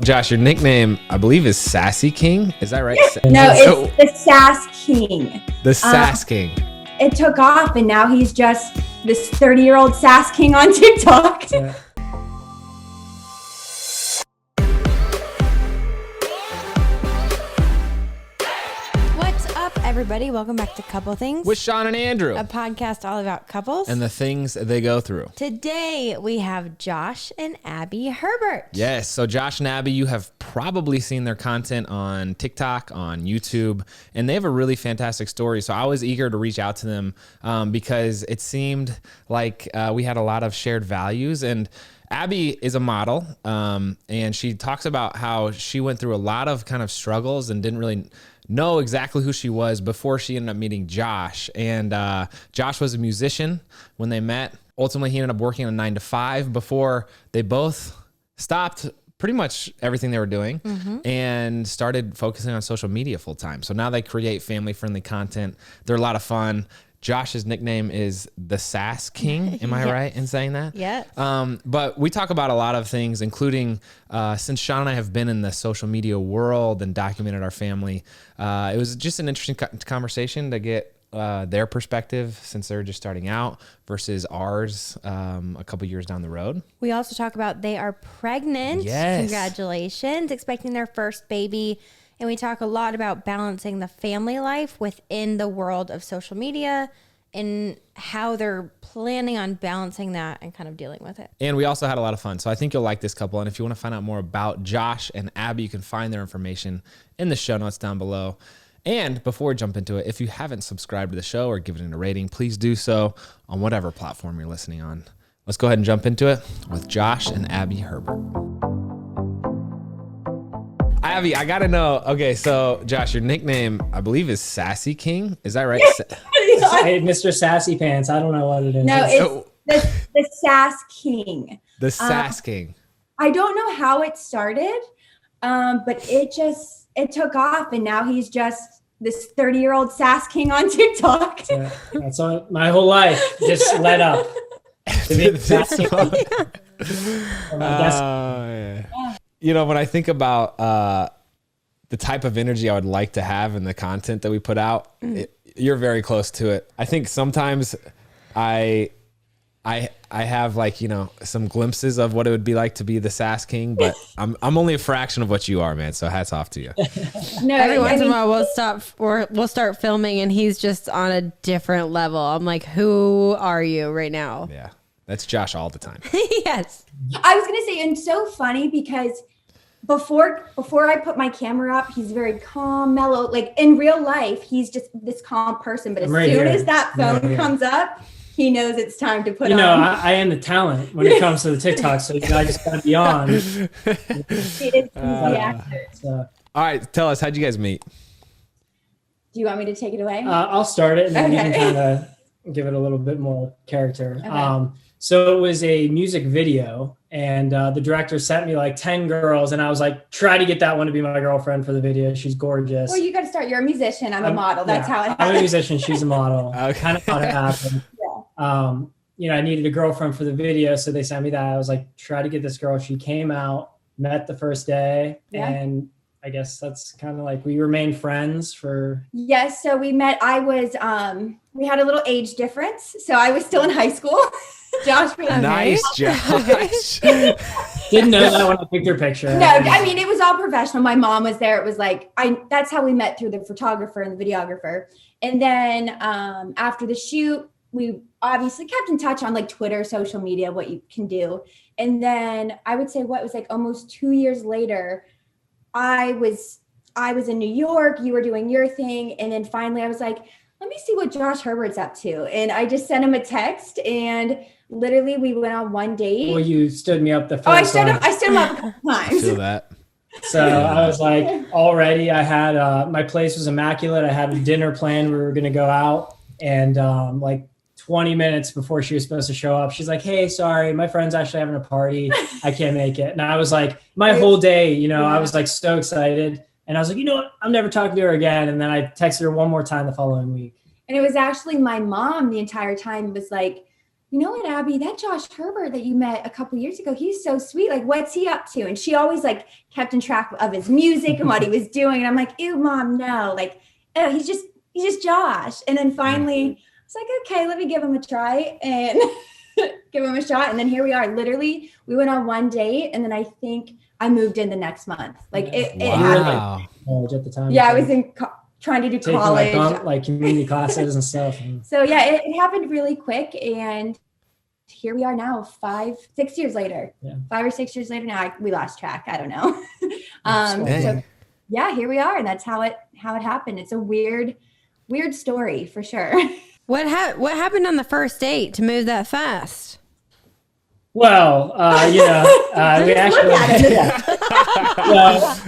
Josh, your nickname, I believe, is Sassy King. Is that right? No, it's the Sass King. The Sass King. It took off, and now he's just this 30-year-old Sass King on TikTok. Yeah. Everybody, welcome back to Couple Things with Shawn and Andrew, a podcast all about couples and the things they go through. Today we have Josh and Abbie Herbert. Yes, so Josh and Abbie, you have probably seen their content on TikTok, on YouTube, and they have a really fantastic story. So I was eager to reach out to them because it seemed like we had a lot of shared values. And Abbie is a model, and she talks about how she went through a lot of kind of struggles and didn't really know exactly who she was before she ended up meeting Josh. And Josh was a musician when they met. Ultimately, he ended up working a 9-to-5 before they both stopped pretty much everything they were doing and started focusing on social media full time. So now they create family-friendly content. They're a lot of fun. Josh's nickname is the Sass King. Am I right in saying that? Yes. But we talk about a lot of things, including since Shawn and I have been in the social media world and documented our family, it was just an interesting conversation to get their perspective since they're just starting out versus ours a couple years down the road. We also talk about they are pregnant. Yes. Congratulations. Expecting their first baby. And we talk a lot about balancing the family life within the world of social media and how they're planning on balancing that and kind of dealing with it. And we also had a lot of fun. So I think you'll like this couple. And if you want to find out more about Josh and Abbie, you can find their information in the show notes down below. And before we jump into it, if you haven't subscribed to the show or given it a rating, please do so on whatever platform you're listening on. Let's go ahead and jump into it with Josh and Abbie Herbert. Abbie, I gotta know. Okay, so Josh, your nickname, I believe, is Sassy King. Is that right? Hey, Mr. Sassy Pants. I don't know what it is. No, it's the Sass King. The Sass King. I don't know how it started, but it took off, and now he's just this 30-year-old Sass King on TikTok. That's all, my whole life just led up to being Sassy King. You know, when I think about the type of energy I would like to have in the content that we put out, you're very close to it. I think sometimes I have, like, you know, some glimpses of what it would be like to be the Sass King, but I'm only a fraction of what you are, man. So hats off to you. No, every once in a while we'll start filming and he's just on a different level. I'm like, who are you right now? Yeah, that's Josh all the time. Yes. I was gonna say, and so funny because before I put my camera up, he's very calm, mellow. Like in real life, he's just this calm person. But as soon as that phone comes up, he knows it's time to put on. I am the talent when it comes to the TikTok, so I just gotta be on. He's the actor. So. All right, tell us, how'd you guys meet? Do you want me to take it away? I'll start it, and then you can kind of give it a little bit more character. Okay. So it was a music video, and the director sent me like 10 girls, and I was like, try to get that one to be my girlfriend for the video. She's gorgeous. Well, you got to start. You're a musician. I'm a model. That's how it happens. I'm a musician. She's a model. Kind of how it happened. Yeah. You know, I needed a girlfriend for the video, so they sent me that. I was like, try to get this girl. She came out, met the first day, and I guess that's kind of like we remained friends for. Yes. So we met. I was. We had a little age difference, so I was still in high school. Josh, nice, Josh. Didn't know that when I picked your picture. No, I mean, it was all professional. My mom was there. It was like, that's how we met, through the photographer and the videographer. And then after the shoot, we obviously kept in touch on like Twitter, social media, what you can do. And then I would say what was like almost 2 years later, I was in New York, you were doing your thing. And then finally I was like, let me see what Josh Herbert's up to. And I just sent him a text, and literally we went on one date. Well, you stood me up the first I stood him up a couple times. Feel that. So I was like, already I had, my place was immaculate. I had a dinner planned. We were going to go out, and like 20 minutes before she was supposed to show up, she's like, hey, sorry, my friend's actually having a party. I can't make it. And I was like, my whole day, you know, I was like so excited. And I was like, you know what? I'm never talking to her again. And then I texted her one more time the following week. And it was actually my mom the entire time was like, you know what, Abby, that Josh Herbert that you met a couple years ago, he's so sweet. Like, what's he up to? And she always like kept in track of his music and what he was doing. And I'm like, ew, Mom, no. Like, oh, he's just Josh. And then finally, I was like, okay, let me give him a try and give him a shot. And then here we are. Literally, we went on one date, and then I think I moved in the next month. Like it happened. At the time. Yeah, I was in trying to do taking college, like community classes and stuff. So yeah, it happened really quick, and here we are now, 5 or 6 years later. Yeah. 5 or 6 years later now. We lost track. I don't know. So yeah, here we are, and that's how it happened. It's a weird story for sure. What happened on the first date to move that fast? Well, we actually, well,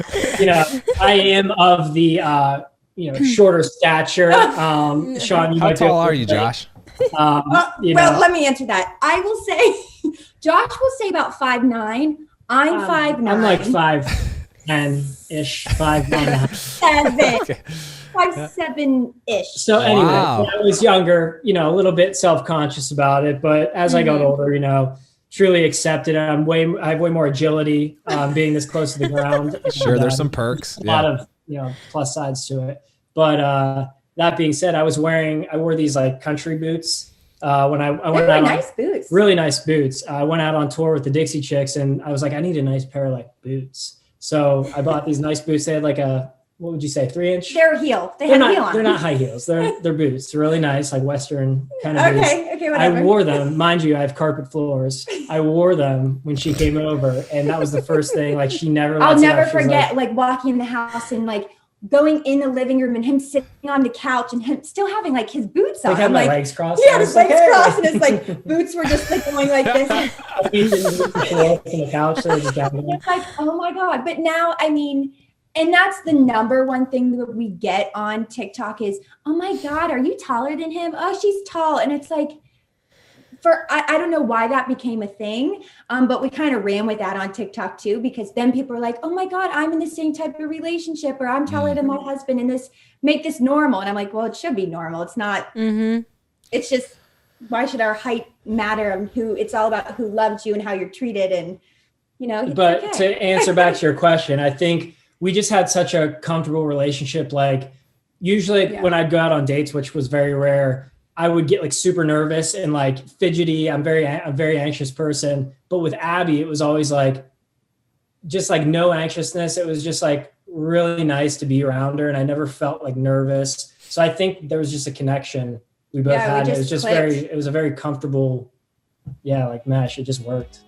I am of the, shorter stature. Sean, how tall are you, Josh? Well, let me answer that. I will say, Josh will say about 5'9". I'm 5'9". I'm like 5'10"-ish, 5'9". Okay. 5'7"-ish. So anyway, when I was younger, a little bit self-conscious about it, but as I got older, truly accepted it. I have way more agility, being this close to the ground. Sure, there's some perks. A lot of plus sides to it. But that being said, I wore these like country boots when I went really out. Nice boots. Really nice boots. I went out on tour with the Dixie Chicks, and I was like, I need a nice pair of like boots. So I bought these nice boots. They had like what would you say, 3-inch? They're a heel. They have a heel on. They're not high heels. They're boots. They're really nice, like Western kind of boots. Okay, whatever. I wore them. Mind you, I have carpet floors. I wore them when she came over, and that was the first thing. Like, she never. I'll never forget, like walking in the house and like going in the living room and him sitting on the couch and him still having like his boots on. Like, had my legs crossed. Yeah, his legs crossed, and his like boots were just like going like this. On the couch, so just it's like, oh my God! But now, I mean. And that's the number one thing that we get on TikTok is, oh my God, are you taller than him? Oh, she's tall. And it's like, I don't know why that became a thing, but we kind of ran with that on TikTok too, because then people are like, oh my God, I'm in the same type of relationship, or I'm taller than my husband, and make this normal. And I'm like, well, it should be normal. It's not, it's just, why should our height matter? It's all about who loved you and how you're treated. And, but okay. To answer back to your question, I think we just had such a comfortable relationship. Like, usually when I'd go out on dates, which was very rare, I would get like super nervous and like fidgety. I'm a very anxious person. But with Abby, it was always like, just like no anxiousness. It was just like really nice to be around her. And I never felt like nervous. So I think there was just a connection we both had. It was just it was a very comfortable, like mesh. It just worked.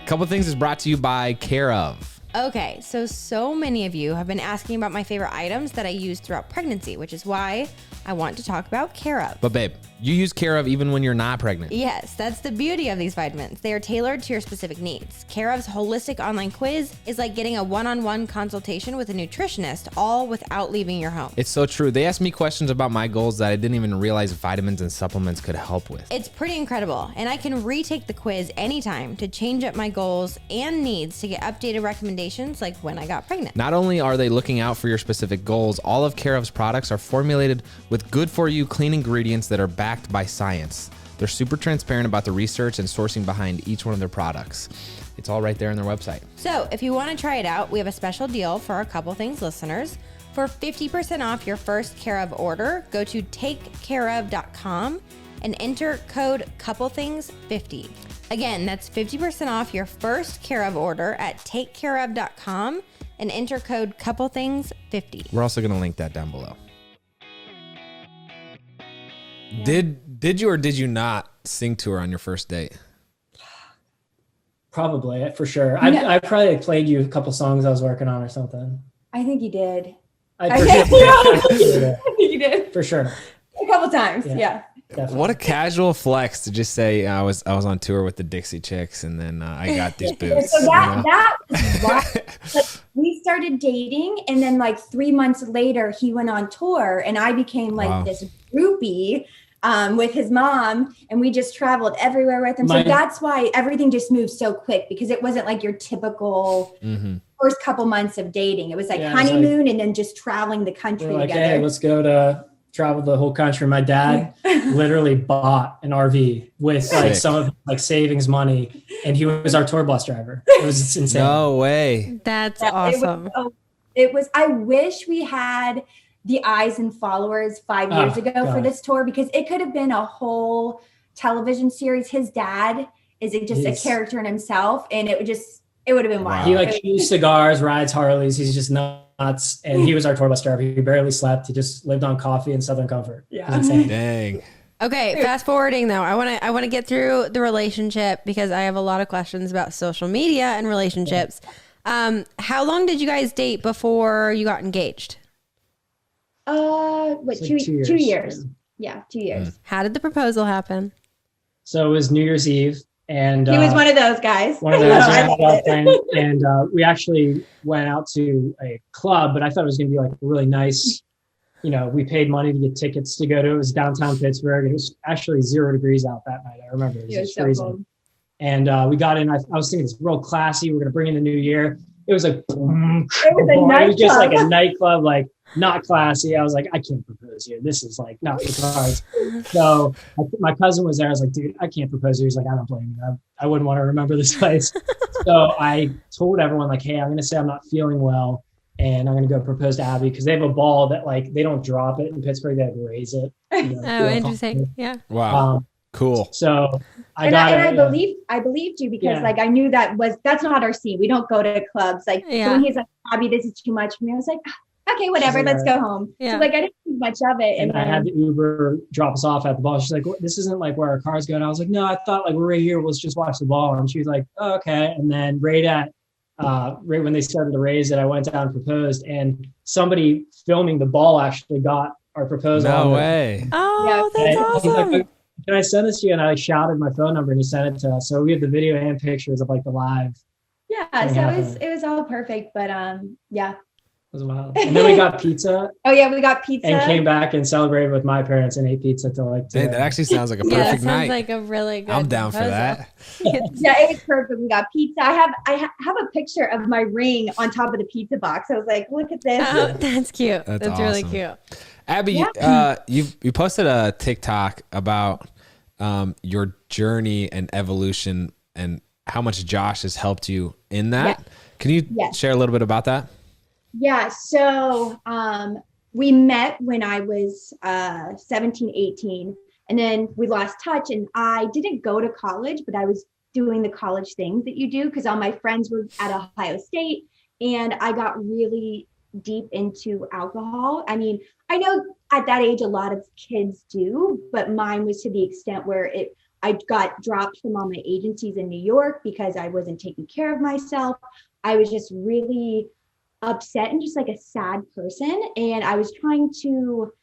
Couple Things is brought to you by Care Of. Okay, so many of you have been asking about my favorite items that I use throughout pregnancy, which is why I want to talk about Care Of. But babe, you use Care Of even when you're not pregnant. Yes, that's the beauty of these vitamins. They are tailored to your specific needs. Care Of's holistic online quiz is like getting a one-on-one consultation with a nutritionist, all without leaving your home. It's so true. They asked me questions about my goals that I didn't even realize vitamins and supplements could help with. It's pretty incredible, and I can retake the quiz anytime to change up my goals and needs to get updated recommendations like when I got pregnant. Not only are they looking out for your specific goals, all of Care Of's products are formulated with good-for-you clean ingredients that are backed by science. They're super transparent about the research and sourcing behind each one of their products. It's all right there on their website. So if you want to try it out, we have a special deal for our Couple Things listeners. For 50% off your first Care Of order, go to takecareof.com and enter code CoupleThings50. Again, that's 50% off your first Care Of order at takecareof.com and enter code CoupleThings50. We're also going to link that down below. Yeah. Did you or did you not sing to her on your first date? Probably, for sure. I probably played you a couple songs I was working on or something. I think you did. I think you did. For sure. A couple times, yeah. Definitely. What a casual flex to just say I was on tour with the Dixie Chicks and then I got these boots. So that was wild. We started dating, and then like 3 months later he went on tour, and I became like this groupie with his mom, and we just traveled everywhere with him. So that's why everything just moved so quick, because it wasn't like your typical first couple months of dating. It was like honeymoon and then just traveling the country together. Hey, let's go to traveled the whole country. My dad literally bought an RV with like some of like savings money, and he was our tour bus driver. It was insane. No way. That's awesome. It was, I wish we had the eyes and followers 5 years ago for this tour, because it could have been a whole television series. His dad is just a character in himself, and it would have been wild. He like chews cigars, rides Harleys. He's just nuts. And he was our tour bus driver. He barely slept. He just lived on coffee and Southern Comfort. Yeah. It was insane. Dang. Okay, fast forwarding though, I want to get through the relationship because I have a lot of questions about social media and relationships. How long did you guys date before you got engaged? What, like 2 years? Yeah, 2 years. How did the proposal happen? So it was New Year's Eve, and he was one of those guys. One of those, and we actually went out to a club, but I thought it was going to be like really nice. You know, we paid money to get tickets to go to. It was downtown Pittsburgh. It was actually 0 degrees out that night. I remember it was freezing. Cold. And we got in. I was thinking it's real classy. We're going to bring in the new year. It was like, boom, it was just like a nightclub, like not classy. I was like, I can't propose here. This is like not the cards. So my cousin was there. I was like, dude, I can't propose here. He's like, I don't blame you. I wouldn't want to remember this place. So I told everyone like, hey, I'm going to say I'm not feeling well, and I'm going to go propose to Abby, because they have a ball that like they don't drop it in Pittsburgh. They have to raise it. You know, interesting. Yeah. Wow. Cool. So I believed you, because like I knew that's not our scene. We don't go to clubs. Like so when he's like, Abby, this is too much for me, I was like, okay, whatever, let's go home. Yeah. So like I didn't think much of it. And I had the Uber drop us off at the ball. She's like, this isn't like where our cars go. And I was like, no, I thought like we're right here. Let's just watch the ball. And she was like, oh, okay. And then right when they started to raise it, I went down and proposed, and somebody filming the ball actually got our proposal. No way. Oh, that's awesome. Like, can I send this to you? And I shouted my phone number, and he sent it to us. So we have the video and pictures of like the live. Yeah. So it was all perfect, but yeah. It was wild. And then we got pizza. Oh yeah, we got pizza. And came back and celebrated with my parents and ate pizza till like today. That actually sounds like a perfect night. Sounds like a really good. I'm down proposal. for that. Yeah, it was perfect. We got pizza. I have a picture of my ring on top of the pizza box. I was like, look at this. Oh, that's cute. That's awesome. Really cute. Abby, you posted a TikTok about your journey and evolution and how much Josh has helped you in that. Yeah. Can you share a little bit about that? Yeah. So we met when I was 17, 18, and then we lost touch, and I didn't go to college, but I was doing the college things that you do, because all my friends were at Ohio State, and I got really deep into alcohol. I mean, I know at that age a lot of kids do, but mine was to the extent where I got dropped from all my agencies in New York because I wasn't taking care of myself. I was just really upset and just like a sad person, and I was trying to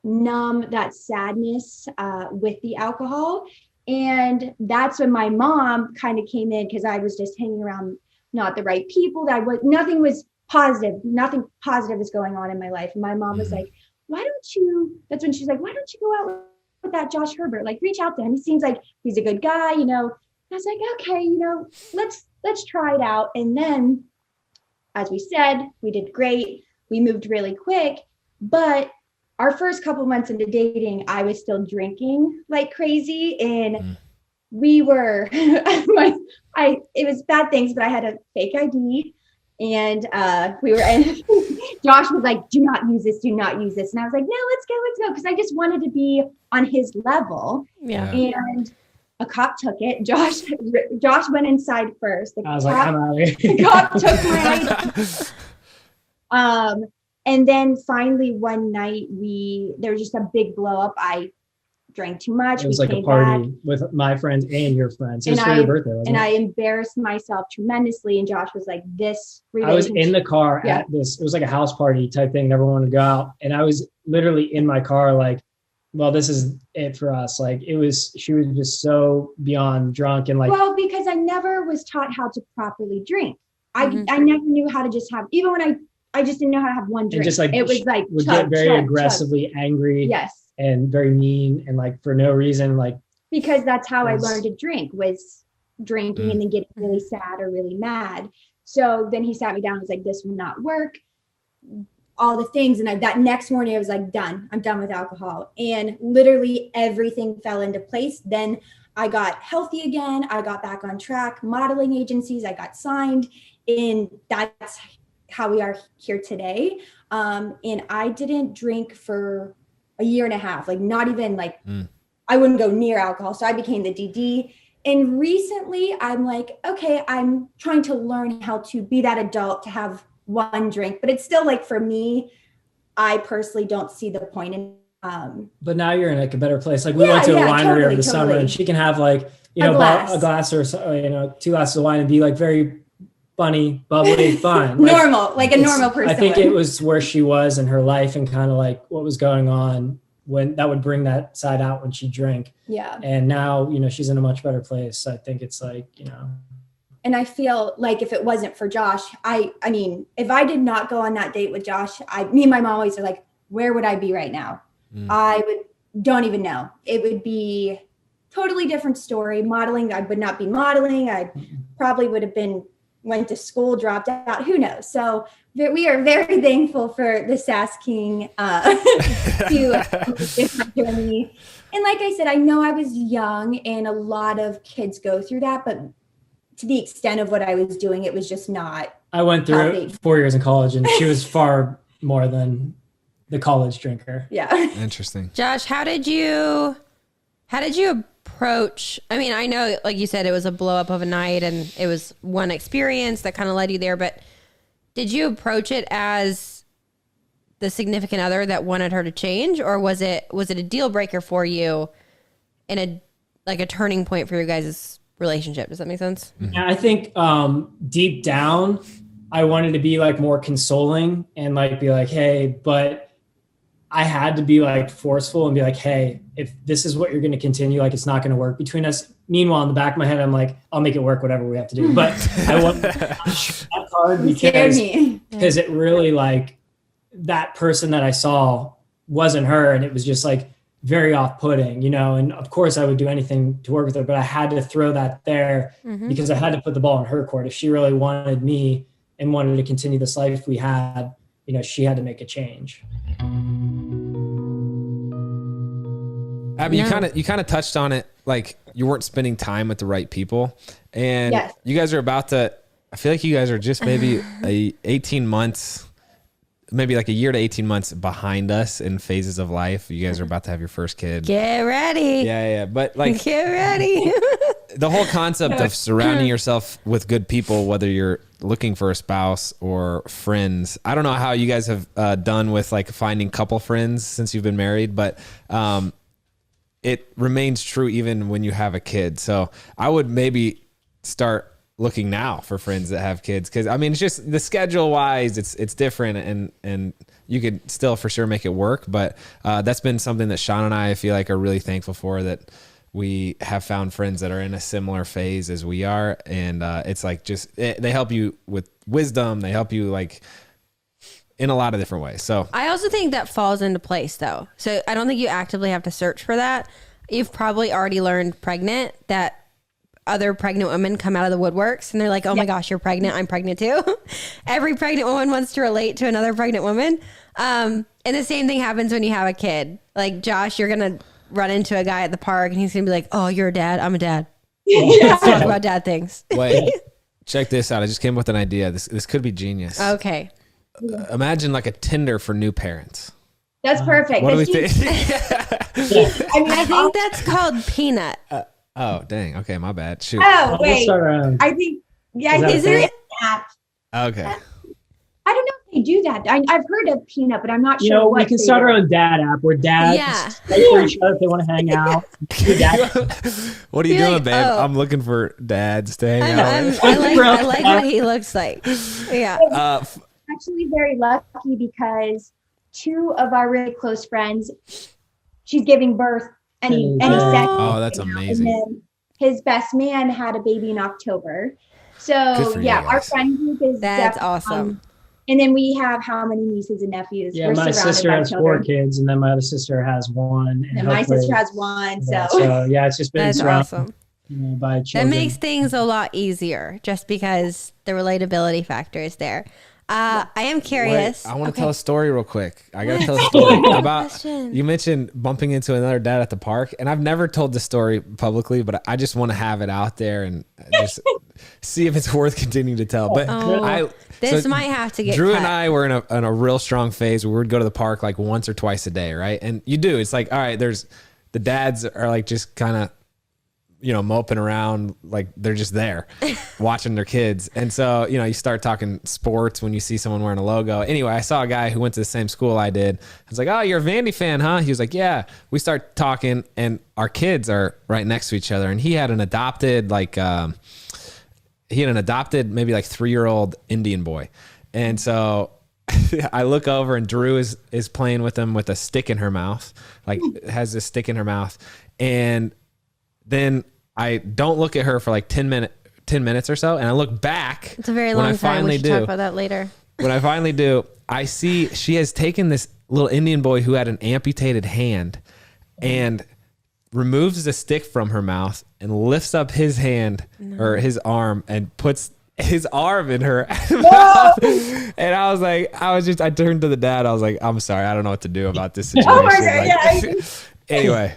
numb that sadness with the alcohol. And that's when my mom kind of came in, because I was just hanging around not the right people. Nothing positive was going on in my life. And my mom was like, that's when she's like, why don't you go out with that Josh Herbert? Like, reach out to him. He seems like he's a good guy, you know. I was like, okay, you know, let's try it out. And then, as we said, we did great. We moved really quick, but our first couple months into dating, I was still drinking like crazy, and we were, it was bad things, but I had a fake ID, and Josh was like, do not use this. And I was like, no, let's go. Because I just wanted to be on his level. Yeah. And a cop took it. Josh went inside first. I was like, I'm out of here. The cop took my ID. And then finally one night there was just a big blow up. I drank too much. It was like a party with my friends and your friends. It was for your birthday, wasn't it? I embarrassed myself tremendously. And Josh was like, this relationship. I was in the car at this, it was like a house party type thing. Never wanted to go out. And I was literally in my car like, well, this is it for us. Like she was just so beyond drunk and like. Well, because I never was taught how to properly drink. I never knew how to just have, even when I just didn't know how to have one drink. And just like, it was like, would get very aggressively angry. Yes. And very mean and like for no reason, like. Because that's how I learned to drink, was drinking and then getting really sad or really mad. So then he sat me down and was like, this will not work. all the things. And that next morning I was like, done. I'm done with alcohol. And literally everything fell into place. Then I got healthy again. I got back on track, modeling agencies. I got signed, and that's how we are here today. And I didn't drink for a year and a half, like not even like, I wouldn't go near alcohol. So I became the DD. And recently I'm like, okay, I'm trying to learn how to be that adult to have one drink, but it's still like, for me, I personally don't see the point in. But now you're in like a better place. Like we went to a winery over the summer, and she can have like, you know, a glass or, you know, 2 glasses of wine and be like very funny, bubbly, fun. Like, normal, like a normal person. I think it was where she was in her life and kind of like what was going on when that would bring that side out when she drank. Yeah. And now, you know, she's in a much better place. I think it's like, you know. And I feel like if it wasn't for Josh, I mean, if I did not go on that date with Josh, me and my mom always are like, where would I be right now? Don't even know. It would be totally different story. Modeling, I would not be modeling. I probably would have went to school, dropped out, who knows? So we are very thankful for the Sass King to different journey. And like I said, I know I was young and a lot of kids go through that, but to the extent of what I was doing, it was just not. I went through it 4 years in college, and she was far more than the college drinker. Yeah. Interesting. Josh, how did you approach? I mean, I know, like you said, it was a blow up of a night and it was one experience that kind of led you there, but did you approach it as the significant other that wanted her to change, or was it a deal breaker for you and a turning point for your guys' relationship? Does that make sense? Yeah, I think deep down, I wanted to be like more consoling and like be like, hey, but I had to be like forceful and be like, hey, if this is what you're going to continue, like it's not going to work between us. Meanwhile, in the back of my head, I'm like, I'll make it work, whatever we have to do. But I want that hard because it really like that person that I saw wasn't her. And it was just like very off-putting, you know, and of course I would do anything to work with her, but I had to throw that there because I had to put the ball in her court. If she really wanted me and wanted to continue this life we had, you know, she had to make a change. Abbie, you kind of touched on it, like you weren't spending time with the right people, and you guys are about to. I feel like you guys are just maybe 18 months, maybe like a year to 18 months behind us in phases of life. You guys are about to have your first kid. Get ready. Yeah. But like, get ready. The whole concept of surrounding yourself with good people, whether you're looking for a spouse or friends. I don't know how you guys have done with like finding couple friends since you've been married, but it remains true even when you have a kid. So I would maybe start looking now for friends that have kids. Cause I mean, it's just the schedule wise, it's different and you could still for sure make it work. But that's been something that Shawn and I feel like are really thankful for, that we have found friends that are in a similar phase as we are. And it's like, they help you with wisdom. They help you like in a lot of different ways. So I also think that falls into place though. So I don't think you actively have to search for that. You've probably already learned pregnant that other pregnant women come out of the woodworks and they're like, oh my gosh, you're pregnant. I'm pregnant too. Every pregnant woman wants to relate to another pregnant woman. And the same thing happens when you have a kid. Like Josh, you're going to run into a guy at the park and he's going to be like, oh, you're a dad. I'm a dad. Let's talk about dad things. Wait, check this out. I just came up with an idea. This could be genius. Okay. Imagine like a Tinder for new parents. That's perfect. What do we think? I think that's called Peanut. Oh, dang. Okay, my bad. Shoot. Oh, wait. I think, is there an app? Okay. I don't know if they do that. I've heard of Peanut, but I'm not sure. You know, we can start our own dad app where dads wait for each other if they want to hang out. What are you doing, babe? I'm looking for dads to hang out. I like what he looks like. Yeah. Actually very lucky because 2 of our really close friends, she's giving birth any second. Oh, that's amazing. And then his best man had a baby in October. So our friend group is awesome. And then we have how many nieces and nephews? Yeah, my sister has 4 kids, and then my other sister has 1. And my sister has 1. So yeah, it's just been awesome. By children. That makes things a lot easier just because the relatability factor is there. I am curious. Wait, I want to tell a story real quick. I got to tell a story about, you mentioned bumping into another dad at the park, and I've never told the story publicly, but I just want to have it out there and just see if it's worth continuing to tell. But this might have to get Drew cut. and I were in a real strong phase where we would go to the park like once or twice a day, right? And you do. It's like, all right, the dads are like just kind of, moping around, like they're just there watching their kids. And so, you start talking sports when you see someone wearing a logo. Anyway, I saw a guy who went to the same school I did. I was like, oh, you're a Vandy fan, huh? He was like, yeah. We start talking and our kids are right next to each other. And he had an adopted, maybe like 3-year-old Indian boy. And so I look over and Drew is playing with him with a stick in her mouth, like has this stick in her mouth. And then I don't look at her for like 10 minutes or so. And I look back. It's a very long time. We should talk about that later. When I finally do, I see she has taken this little Indian boy who had an amputated hand and removes the stick from her mouth and lifts up his hand or his arm and puts his arm in her mouth. And I turned to the dad. I was like, I'm sorry. I don't know what to do about this situation. Oh my God, Anyway.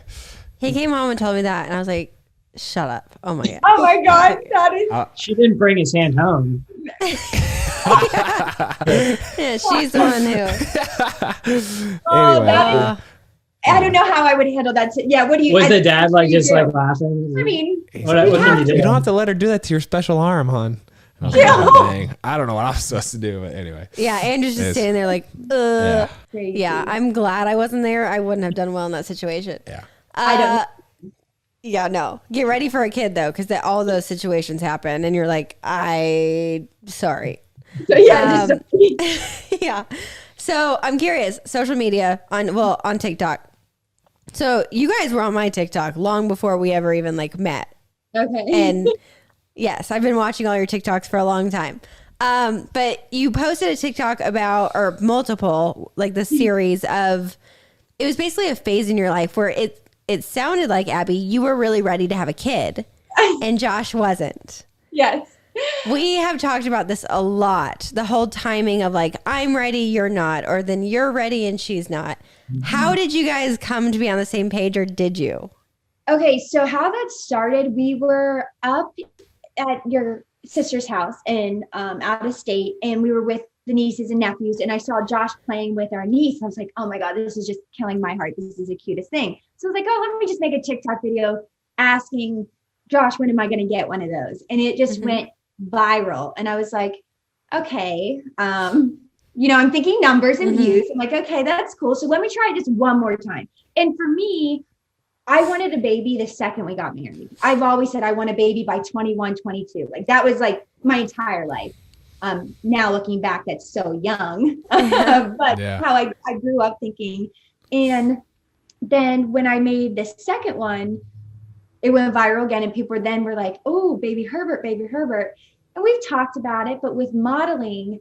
He came home and told me that. And I was like, shut up. Oh my God. Oh my God. That is. She didn't bring his hand home. Yeah, she's the one who. Anyway. I don't know how I would handle that. What do you? Was the dad just like laughing? I mean, what can you do? You don't have to let her do that to your special arm, hon. I was like, Yeah. "Oh, dang. I don't know what I'm supposed to do, but anyway. Yeah, Andrew's just standing there like, Yeah, I'm glad I wasn't there. I wouldn't have done well in that situation. Yeah. I don't. Yeah, no. Get ready for a kid though, because all those situations happen, and you're like, sorry. So yeah. Yeah. So I'm curious. Social media on TikTok. So you guys were on my TikTok long before we ever even met. Okay. And yes, I've been watching all your TikToks for a long time. But you posted a TikTok about, or multiple, the series of, it was basically a phase in your life where it sounded like, Abby, you were really ready to have a kid and Josh wasn't. Yes. We have talked about this a lot. The whole timing of I'm ready, you're not, or then you're ready and she's not. How did you guys come to be on the same page, or did you? Okay. So how that started, we were up at your sister's house and out of state, and we were with the nieces and nephews, and I saw Josh playing with our niece. I was like, oh my God, this is just killing my heart. This is the cutest thing. So I was like, oh, let me just make a TikTok video asking Josh, when am I going to get one of those? And it just went viral. And I was like, okay, I'm thinking numbers and views. I'm like, okay, that's cool. So let me try it just one more time. And for me, I wanted a baby the second we got married. I've always said I want a baby by 21, 22. That was my entire life. Now looking back, that's so young, but how I grew up thinking. And then when I made the second one, it went viral again, and people were like, oh, baby Herbert. And we've talked about it, but with modeling,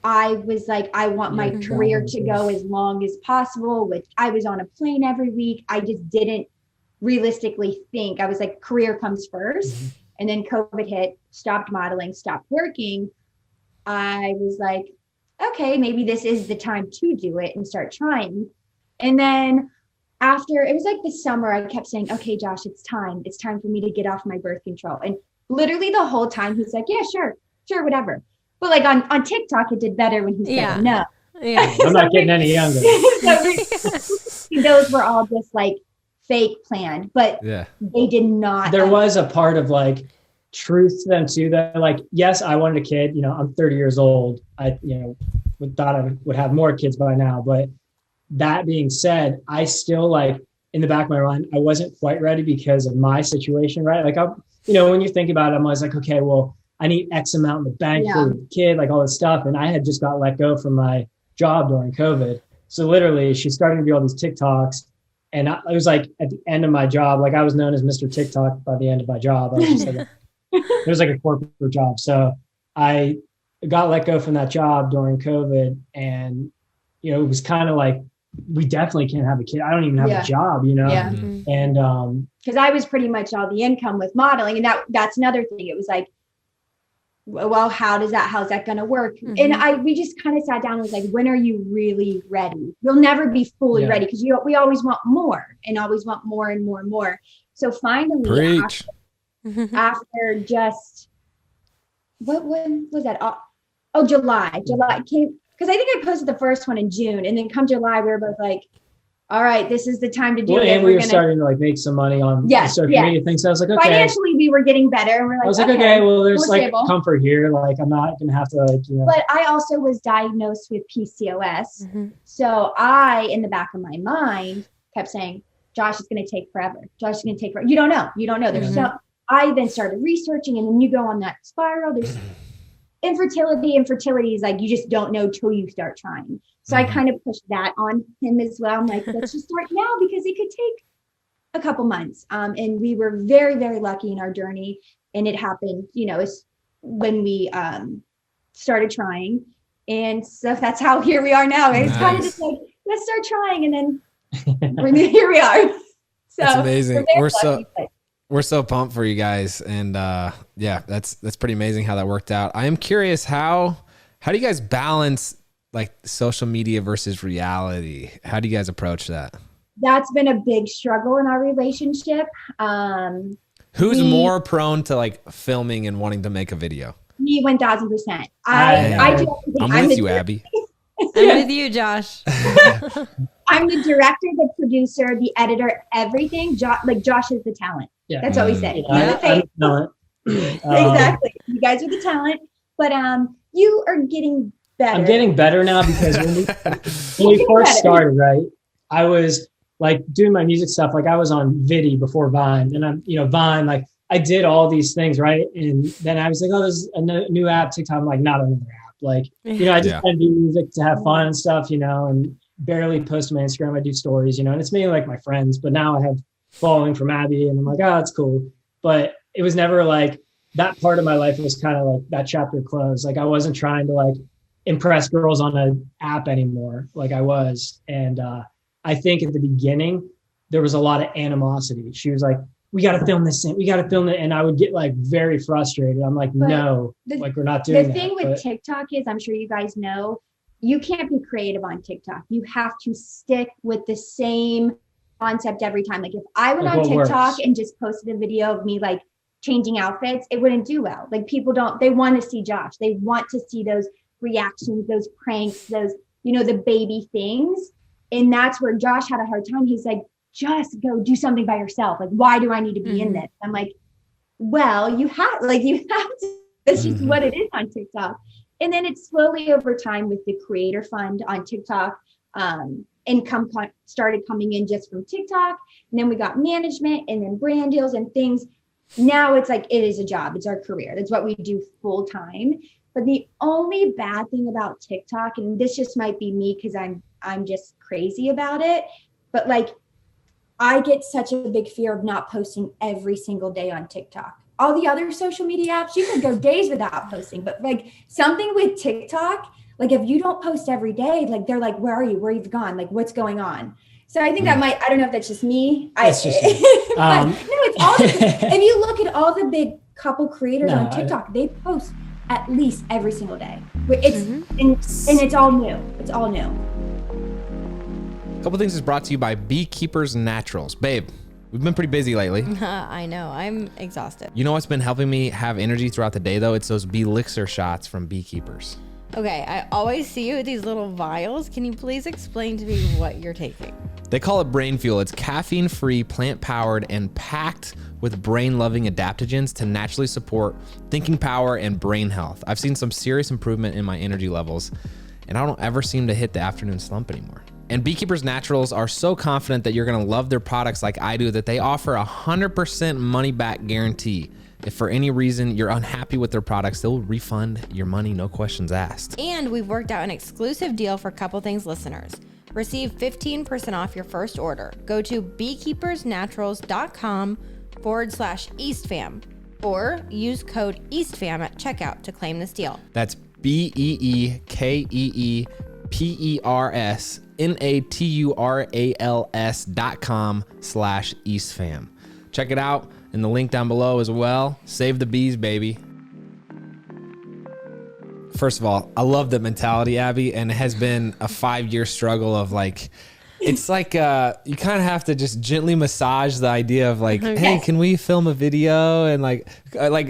I was like, I want my career to go as long as possible, which I was on a plane every week. I just didn't realistically think. I was like, career comes first. And then COVID hit, stopped modeling, stopped working. I was like, okay, maybe this is the time to do it and start trying. And then after, it was the summer, I kept saying, okay, Josh, it's time for me to get off my birth control. And literally the whole time he's like, yeah, sure, whatever. But on TikTok, it did better when he said no. Yeah. I'm not getting any younger. Those were all just fake planned, but they did not. There was a part of truth to them too, that yes, I wanted a kid. I'm 30 years old. I thought I would have more kids by now, but that being said, I still in the back of my mind, I wasn't quite ready because of my situation, right? When you think about it, I'm always like, okay, well, I need X amount in the bank for the kid, all this stuff. And I had just got let go from my job during COVID. So literally she's starting to do all these TikToks. And it was at the end of my job, I was known as Mr. TikTok by the end of my job. I was just it was a corporate job. So I got let go from that job during COVID. And, it was kind of we definitely can't have a kid. I don't even have a job, Yeah. And because I was pretty much all the income with modeling. And that's another thing. It was well, how's that going to work? Mm-hmm. And we just kind of sat down and was like, when are you really ready? You'll never be fully ready because we always want more and always want more and more and more. So finally, after just, when was that? Oh, July came, because I think I posted the first one in June, and then come July, we were both like, all right, this is the time to do it. And we were starting to like make some money on the social media thing. So I was like, okay. Financially, we were getting better. And we're like, I was like, okay, well, there's like comfort here. Like, I'm not going to have to like, you know. But I also was diagnosed with PCOS. Mm-hmm. So I, in the back of my mind, kept saying, Josh is going to take forever. Josh is going to take forever. You don't know. There's I then started researching, and then you go on that spiral. There's infertility is like, you just don't know till you start trying. So I kind of pushed that on him as well. I'm like, let's just start now because it could take a couple months. And we were very, very lucky in our journey. And it happened, when we started trying. And so that's how here we are now. It's kind of just like, let's start trying. And then here we are. So that's amazing. We're so pumped for you guys. And that's pretty amazing how that worked out. I am curious, how do you guys balance like social media versus reality? How do you guys approach that? That's been a big struggle in our relationship. Who's more prone to like filming and wanting to make a video? Me, 1000%. I'm with you, Abby. I'm with you, Josh. I'm the director, the producer, the editor, everything. Josh is the talent. Yeah. That's what we say. I'm the talent. Exactly. You guys are the talent, but you are getting better. I'm getting better now because when we first started, right, I was like doing my music stuff. Like I was on Vidi before Vine, and I'm, Vine, like I did all these things, right? And then I was like, oh, there's a new app, TikTok. I'm like, not another app. Like, I just kind of do music to have fun and stuff, and barely post on my Instagram. I do stories, and it's mainly like my friends, but now I have following from Abby, and I'm like, oh, that's cool. But it was never like that part of my life was kind of like that chapter closed. Like I wasn't trying to like impress girls on an app anymore like I was. And I think at the beginning, there was a lot of animosity. She was like, we got to film this thing. We got to film it. And I would get like very frustrated. I'm like, we're not doing that. The thing with TikTok is, I'm sure you guys know, you can't be creative on TikTok. You have to stick with the same concept every time. Like if I went on TikTok and just posted a video of me like changing outfits, it wouldn't do well. Like people they want to see Josh. They want to see those reactions, those pranks, those, the baby things. And that's where Josh had a hard time. He's like, just go do something by yourself. Like, why do I need to be in this? I'm like, well, you have to, that's just what it is on TikTok. And then it's slowly over time with the creator fund on TikTok, income started coming in just from TikTok. And then we got management and then brand deals and things. Now it's like, it is a job. It's our career. That's what we do full time. But the only bad thing about TikTok, and this just might be me because I'm just crazy about it, but like I get such a big fear of not posting every single day on TikTok. All the other social media apps, you can go days without posting, but like something with TikTok, like if you don't post every day, like they're like, where are you? Where have you gone? Like what's going on? So I think I don't know if that's just me. It's all if you look at all the big couple creators on TikTok, they post at least every single day. It's and it's all new. It's all new. A couple things is brought to you by Beekeepers Naturals. Babe, we've been pretty busy lately. I know. I'm exhausted. You know what's been helping me have energy throughout the day, though? It's those Belixir shots from Beekeepers. Okay, I always see you with these little vials. Can you please explain to me what you're taking? They call it Brain Fuel. It's caffeine-free, plant-powered, and packed with brain-loving adaptogens to naturally support thinking power and brain health. I've seen some serious improvement in my energy levels, and I don't ever seem to hit the afternoon slump anymore. And Beekeepers Naturals are so confident that you're gonna love their products like I do that they offer 100% money-back guarantee. If for any reason you're unhappy with their products, they'll refund your money, no questions asked. And we've worked out an exclusive deal for Couple Things listeners. Receive 15% off your first order. Go to beekeepersnaturals.com/EastFam or use code EastFam at checkout to claim this deal. That's BeekeepersNaturals.com/EastFam. Check it out in the link down below as well. Save the bees, baby. first of all, I love the mentality, Abby, and it has been a 5-year struggle of like, it's like you kind of have to just gently massage the idea of like, hey, can we film a video and like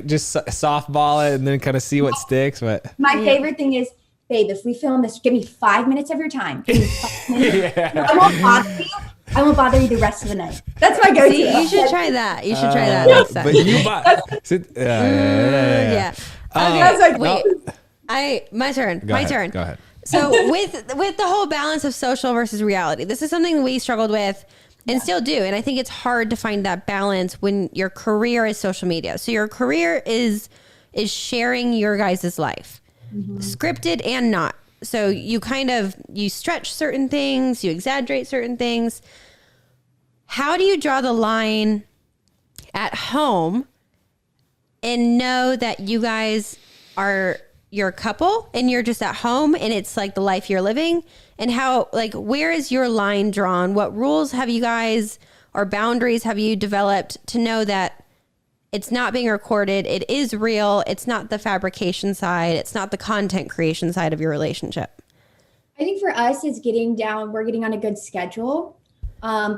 just softball it and then kind of see what sticks. But my favorite thing is, babe, if we film this, give me 5 minutes of your time. Give me 5 minutes. I won't bother you. I won't bother you the rest of the night. That's my go-to. You should try that. You should try that next time. But you yeah. Okay, wait. My turn. Go ahead. So with the whole balance of social versus reality, this is something we struggled with and still do. And I think it's hard to find that balance when your career is social media. So your career is sharing your guys' life, scripted and not. So you you stretch certain things, you exaggerate certain things. How do you draw the line at home and know that you guys you're a couple and you're just at home and it's like the life you're living? And how, like, where is your line drawn? What rules have you guys or boundaries have you developed to know that it's not being recorded, it is real, it's not the fabrication side, it's not the content creation side of your relationship? I think for us, it's we're getting on a good schedule.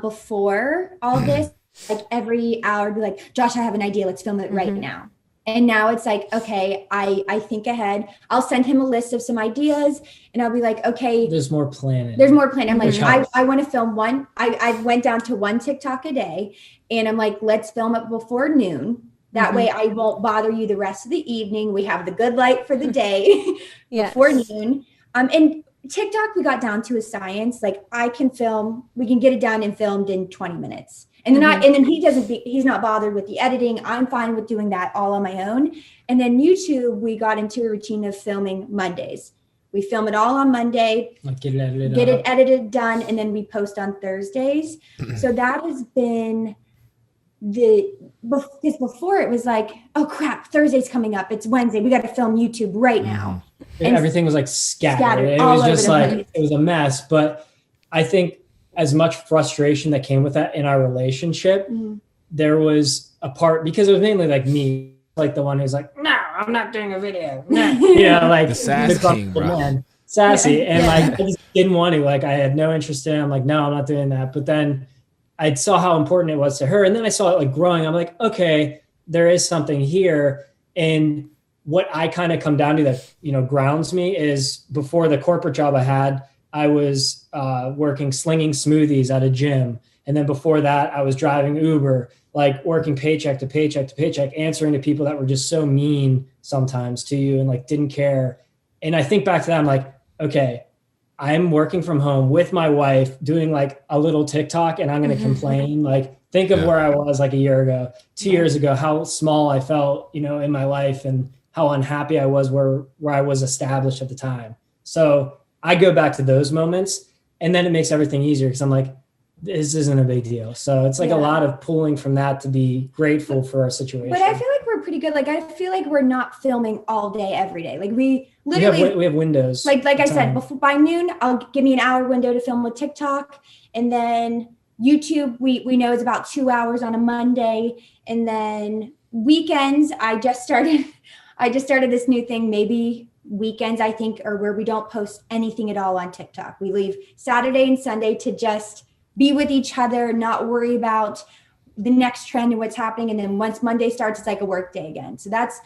Before all this, like every hour, be like, Josh, I have an idea, let's film it right now. And now it's like, okay, I think ahead. I'll send him a list of some ideas and I'll be like, okay. There's more planning. I'm like, I want to film one. I went down to one TikTok a day and I'm like, let's film it before noon. That way I won't bother you the rest of the evening. We have the good light for the day before noon. And TikTok, we got down to a science. Like we can get it done and filmed in 20 minutes. And then he's not bothered with the editing. I'm fine with doing that all on my own. And then YouTube, we got into a routine of filming Mondays. We film it all on Monday, like get it edited, done, and then we post on Thursdays. So that has been because before it was like, oh crap, Thursday's coming up. It's Wednesday. We got to film YouTube right now. And everything was like scattered. It was just like, it was a mess. But I think as much frustration that came with that in our relationship, there was a part, because it was mainly like me, like the one who's like, no, I'm not doing a video. No. Like the sass king, bro. Man, sassy. And like, I just didn't want to, like, I had no interest in it. I'm like, no, I'm not doing that. But then I saw how important it was to her. And then I saw it like growing. I'm like, okay, there is something here. And what I kind of come down to that, grounds me is before the corporate job I had, I was working slinging smoothies at a gym. And then before that, I was driving Uber, like working paycheck to paycheck to paycheck, answering to people that were just so mean sometimes to you and like didn't care. And I think back to that, I'm like, okay, I'm working from home with my wife doing like a little TikTok and I'm going to complain. Like, think of where I was like a year ago, 2 years ago, how small I felt, in my life and how unhappy I was where I was established at the time. So I go back to those moments and then it makes everything easier because I'm like, this isn't a big deal. So it's like a lot of pulling from that to be grateful for our situation. But I feel like we're pretty good. Like, I feel like we're not filming all day, every day. Like we literally, we have windows. Like I said, by noon, give me an hour window to film with TikTok. And then YouTube, we know is about 2 hours on a Monday. And then weekends, I just started this new thing, maybe weekends, I think, are where we don't post anything at all on TikTok. We leave Saturday and Sunday to just be with each other, not worry about the next trend and what's happening. And then once Monday starts, it's like a work day again. So that's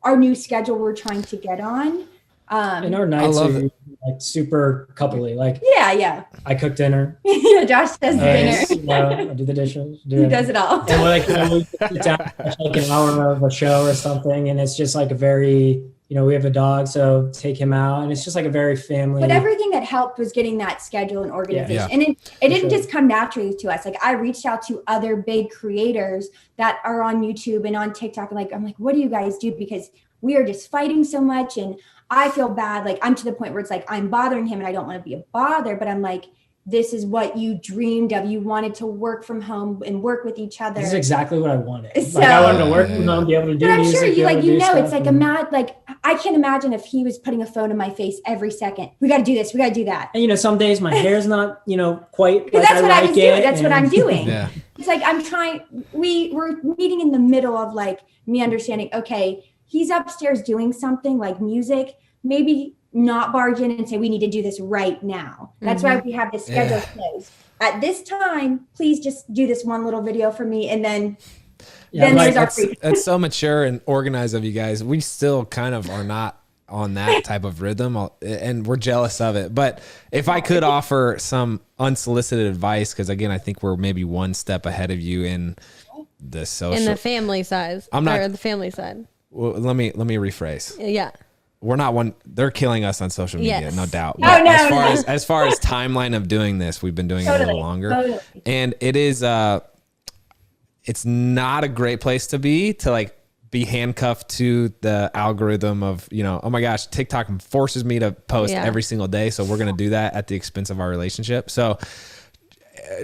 our new schedule we're trying to get on. And our nights are like super coupley. Like, yeah. I cook dinner. Josh does the dinner. I do the dishes. He does it all. And we sit down, like an hour of a show or something, and it's just like a very, we have a dog, so take him out, and it's just like a very family. But everything that helped was getting that schedule and organization. And it didn't just come naturally to us. Like, I reached out to other big creators that are on YouTube and on TikTok. And I'm like, what do you guys do? Because we are just fighting so much. And I feel bad. Like, I'm to the point where it's like, I'm bothering him and I don't want to be a bother, but I'm like, this is what you dreamed of. You wanted to work from home and work with each other. This is exactly what I wanted. So, like, I wanted to work from home, be able to do music. But I'm music, sure it's like I can't imagine if he was putting a phone in my face every second. We got to do this. We got to do that. And, some days my hair's not, quite like that's what I was doing. That's what I'm doing. Yeah. It's like, we're meeting in the middle of like me understanding, okay, he's upstairs doing something like music, maybe not barge in and say, we need to do this right now. That's why we have this schedule closed. At this time, please just do this one little video for me. And then, there's our free. That's so mature and organized of you guys. We still kind of are not on that type of rhythm, and we're jealous of it. But if I could offer some unsolicited advice, because again, I think we're maybe one step ahead of you in the social, in the family size. I'm not or the family side. Well, let me rephrase. Yeah. We're not one. They're killing us on social media, no doubt. No, But no, as far as timeline of doing this, we've been doing it a little longer, and it is it's not a great place to be be handcuffed to the algorithm of, oh my gosh, TikTok forces me to post every single day, so we're gonna do that at the expense of our relationship. So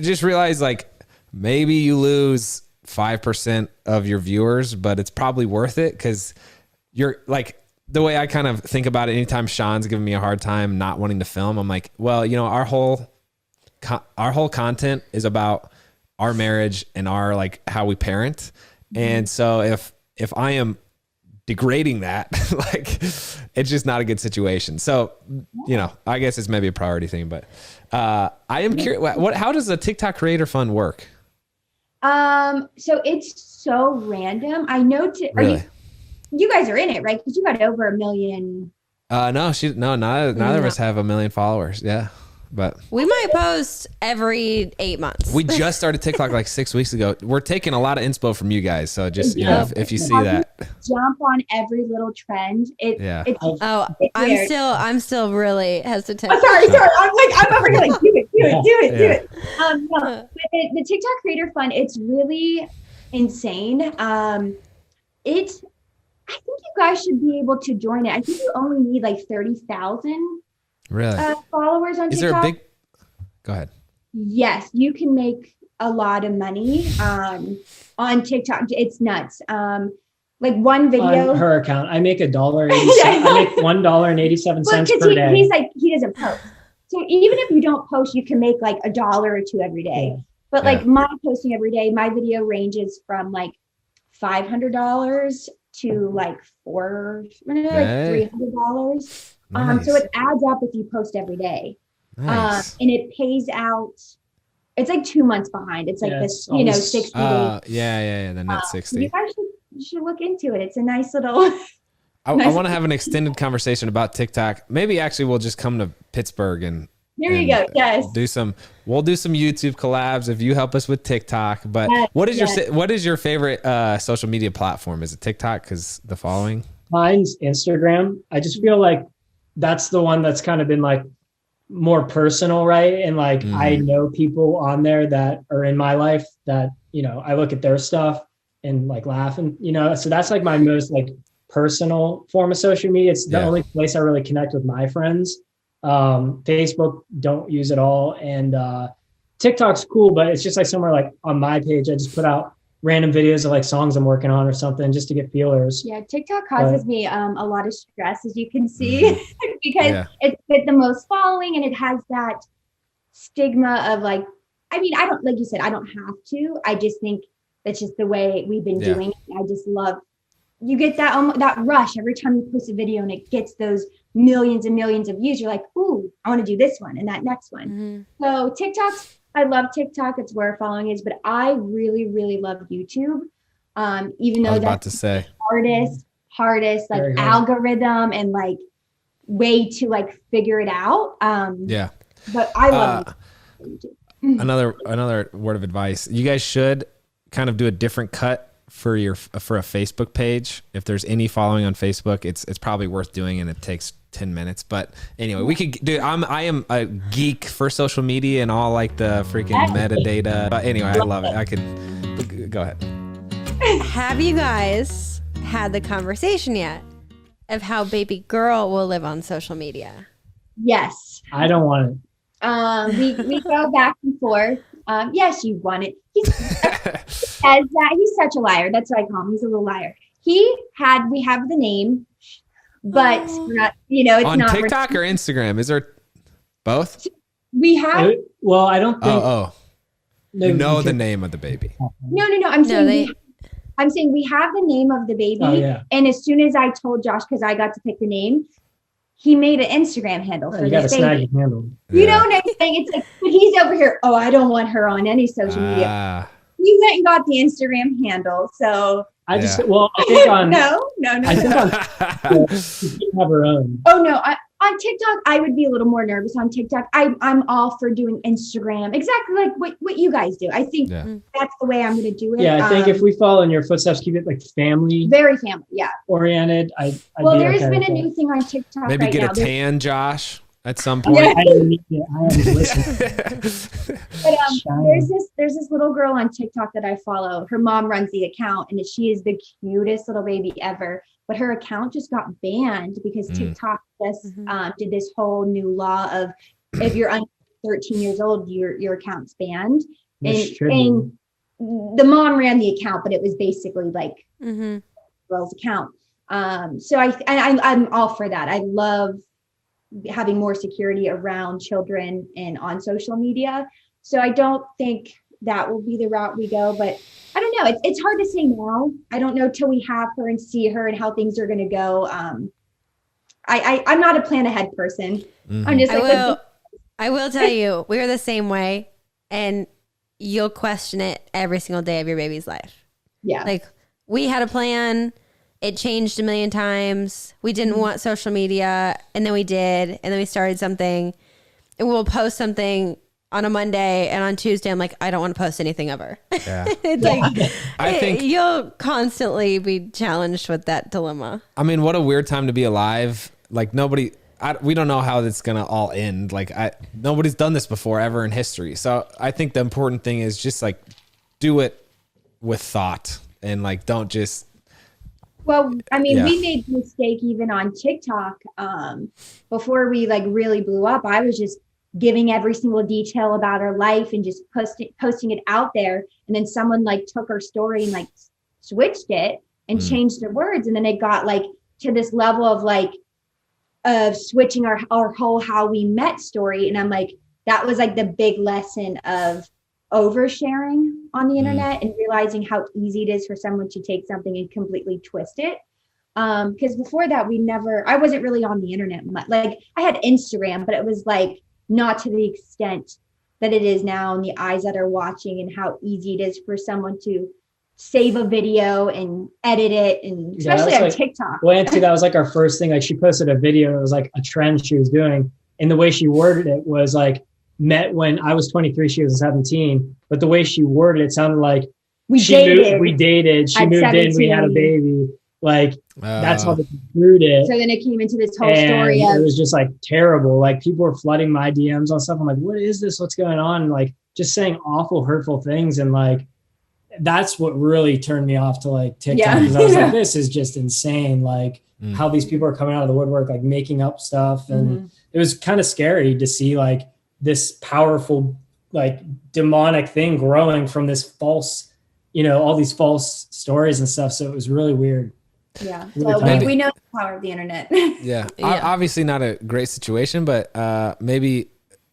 just realize maybe you lose 5% of your viewers, but it's probably worth it, because you're the way I kind of think about it, anytime Shawn's giving me a hard time not wanting to film, I'm like, well, our whole content is about our marriage and our how we parent. And so if I am degrading that, it's just not a good situation. So, I guess it's maybe a priority thing, but I am curious, how does the TikTok creator fund work? So it's so random. I know Really? You guys are in it, right? Because you got over 1 million. Neither of us have 1 million followers. Yeah. But we might post every 8 months. We just started TikTok 6 weeks ago. We're taking a lot of inspo from you guys. So just, if you see that, jump on every little trend. I'm still really hesitant. Oh, sorry. I'm over here do it. No, but the TikTok Creator Fund, it's really insane. I think you guys should be able to join it. I think you only need 30,000 really followers on TikTok. Is there a big? Go ahead. Yes, you can make a lot of money on TikTok. It's nuts. One video on her account, I make $1.87. I make $1.87 per day. He's he doesn't post. So even if you don't post, you can make $1 or $2 every day. Yeah. But my posting every day, my video ranges from $500 to $300. Nice. So it adds up if you post every day. Nice. And it pays out. It's 2 months behind. It's this, 60 days. Yeah. The net 60. You guys should look into it. It's a nice little. I want to have an extended conversation about TikTok. Maybe actually we'll just come to Pittsburgh and there you go. Yes. We'll do some YouTube collabs if you help us with TikTok. But what is your favorite social media platform? Is it TikTok because the following? Mine's Instagram. I just feel that's the one that's kind of been more personal, right? And I know people on there that are in my life that, I look at their stuff and laugh and, so that's my most personal form of social media. It's the only place I really connect with my friends. Facebook, don't use it all. And TikTok's cool, but it's just somewhere on my page, I just put out random videos of songs I'm working on or something just to get feelers. Yeah, TikTok causes me a lot of stress, as you can see, because it's the most following and it has that stigma of I don't, like you said, I don't have to. I just think that's just the way we've been doing it. I just love, you get that rush every time you post a video and it gets those millions and millions of views. You're ooh, I want to do this one and that next one. So I love TikTok. It's where following is, but I really, really love YouTube. Even though that's the hardest algorithm and way to figure it out. But I love YouTube. Another word of advice. You guys should kind of do a different cut for a Facebook page. If there's any following on Facebook, it's probably worth doing, and it takes 10 minutes. But anyway, we could do. I am a geek for social media and all the freaking metadata. But anyway, I love it. I could go ahead. Have you guys had the conversation yet of how baby girl will live on social media? Yes. I don't want it. We go back and forth. Yes, you want it. He says that he's such a liar. That's what I call him. He's a little liar. We have the name, but not, it's on not TikTok or Instagram. Is there both? We have. Well, I don't think. You know the name of the baby. No. I'm saying we have the name of the baby. Oh, yeah. And as soon as I told Josh, because I got to pick the name, he made an Instagram handle for You got to this snag baby. your handle. You know what I'm saying? It's like, but he's over here. Oh, I don't want her on any social media. He went and got the Instagram handle. So I think on no. I think on she can have her own. Oh no, on TikTok I would be a little more nervous. On TikTok, I'm all for doing Instagram, exactly like what you guys do. I think that's the way I'm going to do it. Yeah, I think if we follow in your footsteps, keep it like very family, oriented. Well, there's been a new thing on TikTok. Maybe right get now. a tan, Josh, at some point. I haven't listened. But there's this little girl on TikTok that I follow. Her mom runs the account, and she is the cutest little baby ever. But her account just got banned because TikTok just did this whole new law of if you're under 13 years old, your account's banned. And the mom ran the account, but it was basically like girl's account. So I'm all for that. I love having more security around children and on social media. So I don't think that will be the route we go, but I don't know. It's hard to say now. I don't know till we have her and see her and how things are going to go. I'm not a plan ahead person. I'm just I will tell you, we're the same way, and you'll question it every single day of your baby's life. Yeah. Like, we had a plan. It changed a million times. We didn't want social media, and then we did, and then we started something, and we'll post something on a Monday, and on Tuesday, I'm like, I don't want to post anything ever. Yeah. It's like, I think you'll constantly be challenged with that dilemma. I mean, what a weird time to be alive. Like we don't know how it's going to all end. Like nobody's done this before ever in history. So I think the important thing is just like do it with thought and like, don't just. Well, I mean, we made the mistake even on TikTok. Before we like really blew up, I was just giving every single detail about her life and just posting it out there. And then someone like took her story and like switched it and changed the words. And then it got like to this level of like, of switching our whole how we met story. And I'm like, that was like the big lesson of oversharing on the internet and realizing how easy it is for someone to take something and completely twist it. Because before that, I wasn't really on the internet much. Like I had Instagram, but it was like not to the extent that it is now in the eyes that are watching and how easy it is for someone to save a video and edit it, and especially on TikTok. Well, Nancy, that was like our first thing. Like she posted a video. It was like a trend she was doing. And the way she worded it was like, met when I was 23, she was 17. But the way she worded it sounded like we dated, she moved 17. In, we had a baby. Like that's how they construed it. So then it came into this whole story. It was just like terrible. Like people were flooding my DMs on stuff. I'm like, what is this? What's going on? And like just saying awful, hurtful things. And like, that's what really turned me off to like TikTok. Because I was like, this is just insane. Like how these people are coming out of the woodwork, like making up stuff. And it was kind of scary to see like this powerful, like demonic thing growing from this false, all these false stories and stuff. So it was really weird. Yeah. So we know the power of the internet. Yeah. Obviously not a great situation, but maybe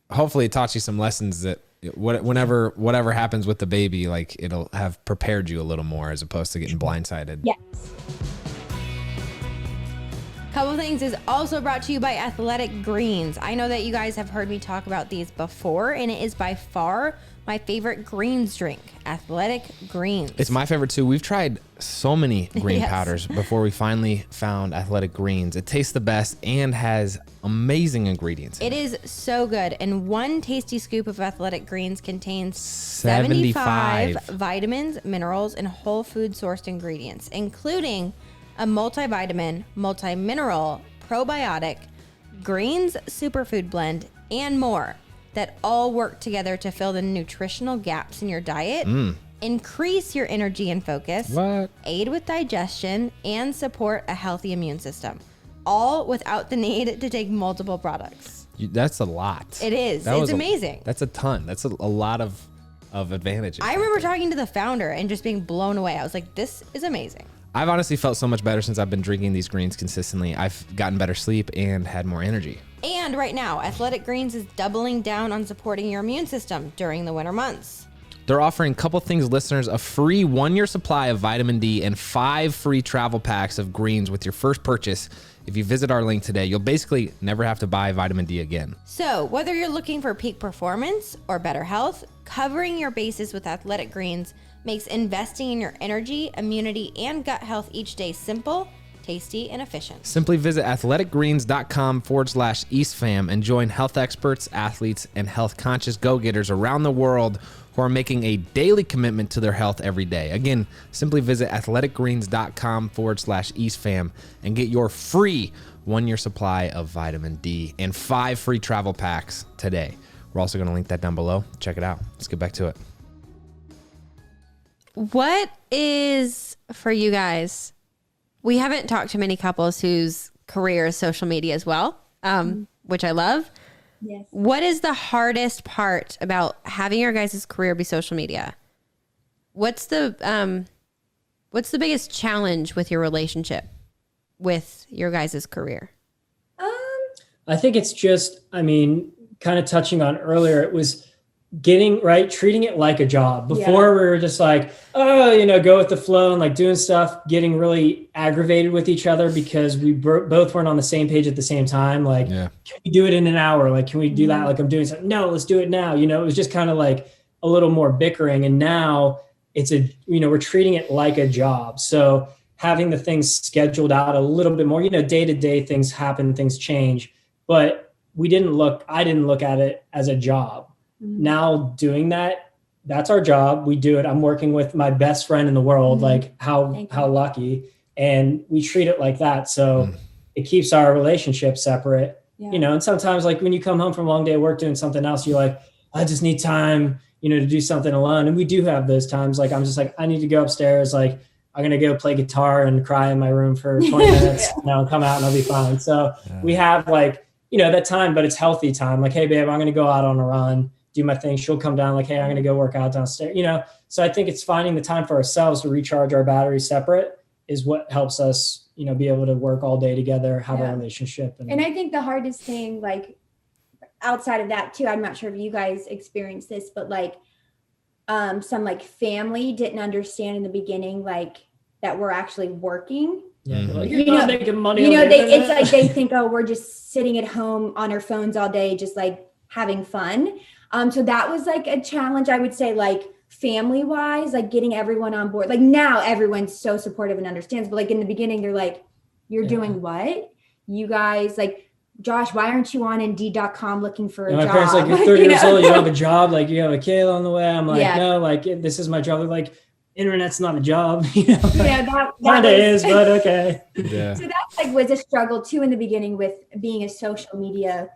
hopefully it taught you some lessons that whatever happens with the baby, like it'll have prepared you a little more as opposed to getting blindsided. Yes. Couple Things is also brought to you by Athletic Greens. I know that you guys have heard me talk about these before, and it is by far my favorite greens drink, Athletic Greens. It's my favorite too. We've tried so many green powders before we finally found Athletic Greens. It tastes the best and has amazing ingredients. It is so good. And one tasty scoop of Athletic Greens contains 75 vitamins, minerals, and whole food sourced ingredients, including a multivitamin, multi-mineral, probiotic, greens superfood blend, and more that all work together to fill the nutritional gaps in your diet, increase your energy and focus, aid with digestion, and support a healthy immune system, all without the need to take multiple products. That's a lot. It is. It's amazing. That's a ton. That's a lot of advantages. I remember talking to the founder and just being blown away. I was like, this is amazing. I've honestly felt so much better since I've been drinking these greens consistently. I've gotten better sleep and had more energy. And right now, Athletic Greens is doubling down on supporting your immune system during the winter months. They're offering Couple Things listeners a free 1-year supply of vitamin D and 5 free travel packs of greens with your first purchase If you visit our link today, you'll basically never have to buy vitamin D again. So whether you're looking for peak performance or better health, covering your bases with Athletic Greens makes investing in your energy, immunity, and gut health each day simple, tasty, and efficient. Simply visit athleticgreens.com/EastFam and join health experts, athletes, and health conscious go-getters around the world who are making a daily commitment to their health every day. Again, simply visit athleticgreens.com/EastFam and get your free 1-year supply of vitamin D and 5 free travel packs today. We're also going to link that down below. Check it out. Let's get back to it. What is, for you guys, we haven't talked to many couples whose career is social media as well, which I love. Yes. What is the hardest part about having your guys' career be social media? What's the biggest challenge with your relationship with your guys' career? I think it's just, kind of touching on earlier, it was treating it like a job. Before we were just like, go with the flow and like doing stuff, getting really aggravated with each other because we both weren't on the same page at the same time. Like, can we do it in an hour? Like, can we do that? Like I'm doing something. No, let's do it now. It was just kind of like a little more bickering. And now it's we're treating it like a job. So having the things scheduled out a little bit more, day to day things happen, things change, but I didn't look at it as a job. Now doing that's our job. We do it. I'm working with my best friend in the world. Like how lucky, and we treat it like that. So it keeps our relationship separate, and sometimes like when you come home from a long day of work doing something else, you're like, I just need time, to do something alone. And we do have those times. Like, I'm just like, I need to go upstairs. Like I'm going to go play guitar and cry in my room for 20 minutes and come out and I'll be fine. So we have like, that time, but it's healthy time. Like, hey babe, I'm going to go out on a run, do my thing. She'll come down like, hey, I'm going to go work out downstairs, So I think it's finding the time for ourselves to recharge our batteries separate is what helps us, be able to work all day together, have a relationship. And I think the hardest thing, like outside of that too, I'm not sure if you guys experienced this, but like some like family didn't understand in the beginning, like that we're actually working. Like, you're not making money. It's like they think, oh, we're just sitting at home on our phones all day, just like having fun. So that was like a challenge, I would say, like family wise, like getting everyone on board. Like now everyone's so supportive and understands, but like in the beginning, they're like, you're doing what? You guys, like, Josh, why aren't you on Indeed.com looking for a job? My parents like, you're 30 years old, you don't have a job, like you have a kid on the way. I'm like, no, like this is my job. They're like, internet's not a job. That kind of is, but okay. So that like was a struggle too in the beginning with being a social media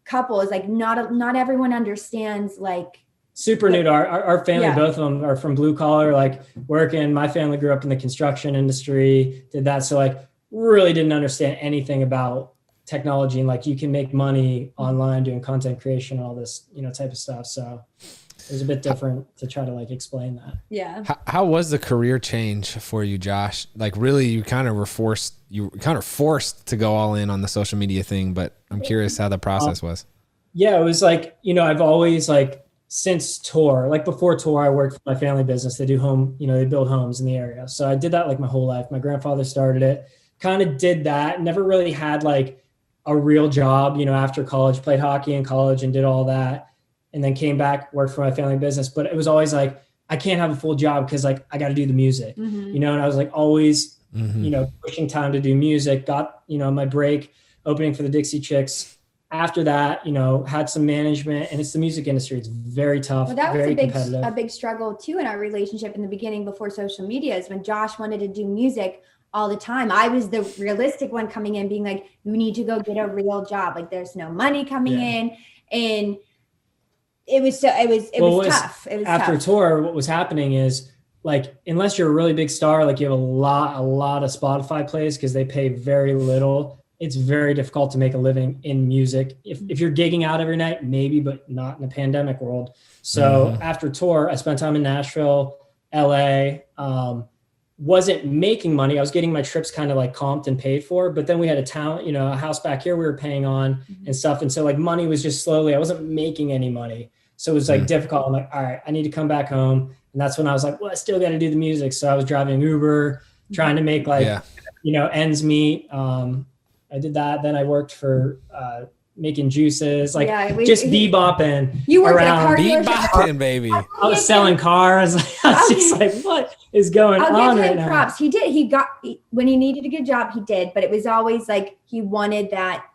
couple. Is like not everyone understands like super new to our family. Both of them are from blue collar, like working. My family grew up in the construction industry, did that. So like really didn't understand anything about technology and like you can make money online doing content creation and all this, type of stuff. So it was a bit different to try to like explain that. Yeah. How was the career change for you, Josh? Like really, you were forced to go all in on the social media thing, but I'm curious how the process was. Yeah, it was like, I've always like since tour, like before tour, I worked for my family business. They do home, they build homes in the area. So I did that like my whole life. My grandfather started it, kind of did that. Never really had like a real job, after college, played hockey in college and did all that. And then came back, worked for my family business. But it was always like, I can't have a full job because like I got to do the music, and I was like always, pushing time to do music, got, my break opening for the Dixie Chicks. After that, had some management, and it's the music industry. It's very tough, well, that was very competitive. A big struggle too in our relationship in the beginning before social media is when Josh wanted to do music all the time. I was the realistic one coming in being like, you need to go get a real job. Like there's no money coming in. And it was tough. It was after tough. Tour, what was happening is like, unless you're a really big star, like you have a lot of Spotify plays because they pay very little. It's very difficult to make a living in music. If you're gigging out every night, maybe, but not in a pandemic world. So after Tour, I spent time in Nashville, LA, wasn't making money. I was getting my trips kind of like comped and paid for, but then we had a house back here we were paying on and stuff. And so like money was just slowly, I wasn't making any money. So it was like difficult. I'm like, all right, I need to come back home. And that's when I was like, well, I still got to do the music. So I was driving Uber, trying to make ends meet. I did that. Then I worked for making juices, like just You bebopping worked around. at a car Bebopping, baby. I was selling cars. I was just like, what is going on I'll give right him now? props. When he needed a good job, he did. But it was always like he wanted that.